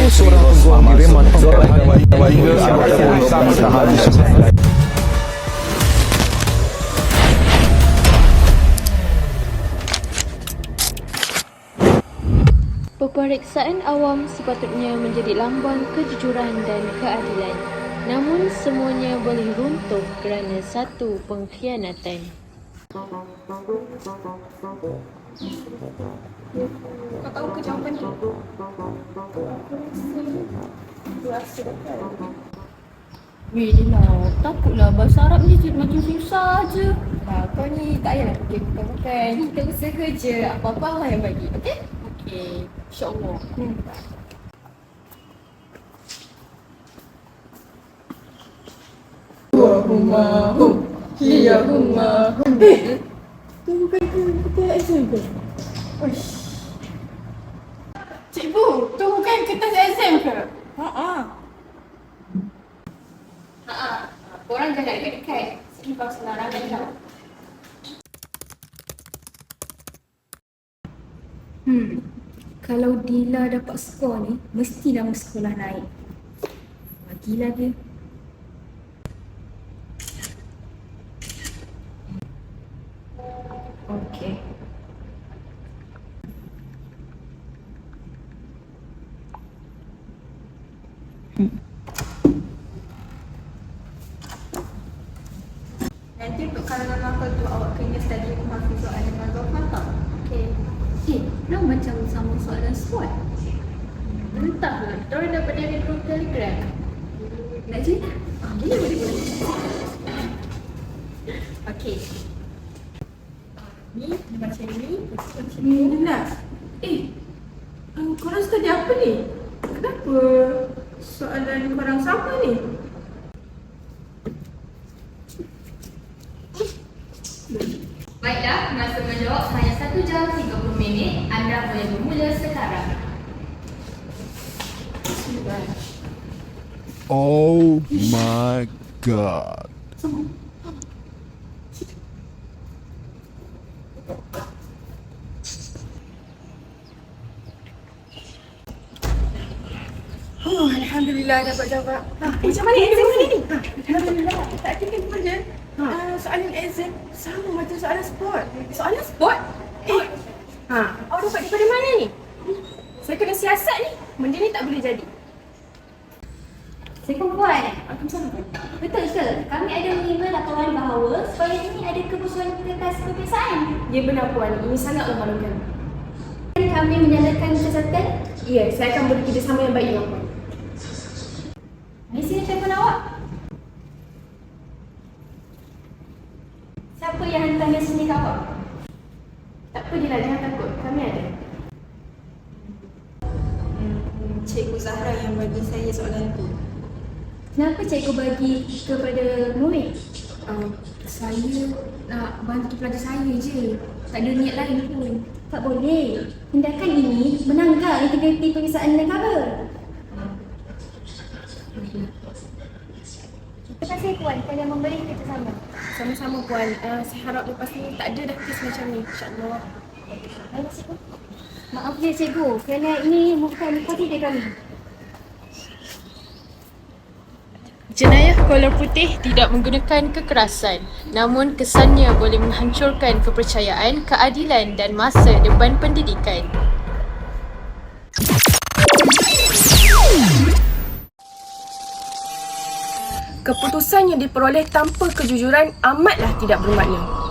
seorang peguam diriman hingga anggota polis tahan. Peperiksaan awam sepatutnya menjadi lambang kejujuran dan keadilan. Namun semuanya boleh runtuh kerana satu pengkhianatan. Kau tahu ke jawapan tu? Aku rasa kan. Weh Dina, takutlah bahasa Arab ni macam susah je. Nah, kau ni tak payahlah fikir bukan. Kita usaha je. Apa-apa Allah yang bagi. Okey? Okey, insyaAllah. Allahumma hum. Allahumma hum. Tu bukan kertas exam ke? Uish. Cikgu, tu bukan kertas exam ke? Korang jangan dekat-dekat. Sini kau sembarangan tau. Kalau Dila dapat skor ni, mesti nama sekolah naik. Gila dia. Okey. Nanti untuk kalangan nakal tu awak kena study menghafal soalan dengan Zofan tau. Okey. Dah macam sama soalan sport. Entahlah, diorang dapat dari grup Telegram. Nak je tak? Boleh. Okey. Ni macam ni. Macam ni. Dina. Korang study apa ni? Kenapa soalan korang sama ni? Baiklah, masa menjawab hanya 1 jam 30 minit. Anda boleh bermula sekarang. Oh my god. Oh, Alhamdulillah dapat jawab. Macam mana exam ni? Alhamdulillah. Tak tinggal pun je. Soalan exam sama macam soalan sport. Soalan sport? Awak dapat daripada mana ni? Saya kena siasat ni. Benda ni tak boleh jadi. Assalamualaikum Puan. Waalaikumsalam. Betul ke? Kami ada menerima laporan bahawa sekolah ini ada kebosanan kertas peperiksaan. Ya benar Puan. Ini sangat memalukan. Kami menyalakan kesihatan. Ya, saya akan bekerjasama yang baik dengan Puan. Di sini telefon awak. Siapa yang hantarnya sini ke awak? Tak apa je lah, jangan takut. Kami ada. Cikgu Zahra yang bagi saya soalan tu. Kenapa cikgu bagi kepada murid? Saya nak bantu pelajar saya je. Tak ada niat lain pun. Tak boleh. Tindakan ini melanggar integriti peperiksaan negara. Terima kasih Puan kerana memberi kerjasama. Sama-sama Puan. Saya harap lepas ni tak ada dah kes macam ni. InsyaAllah. Baik, cikgu. Maaf je cikgu kerana ini bukan prosedur kami. Jenayah kolor putih tidak menggunakan kekerasan, namun kesannya boleh menghancurkan kepercayaan, keadilan dan masa depan pendidikan. Keputusan yang diperoleh tanpa kejujuran amatlah tidak bermakna.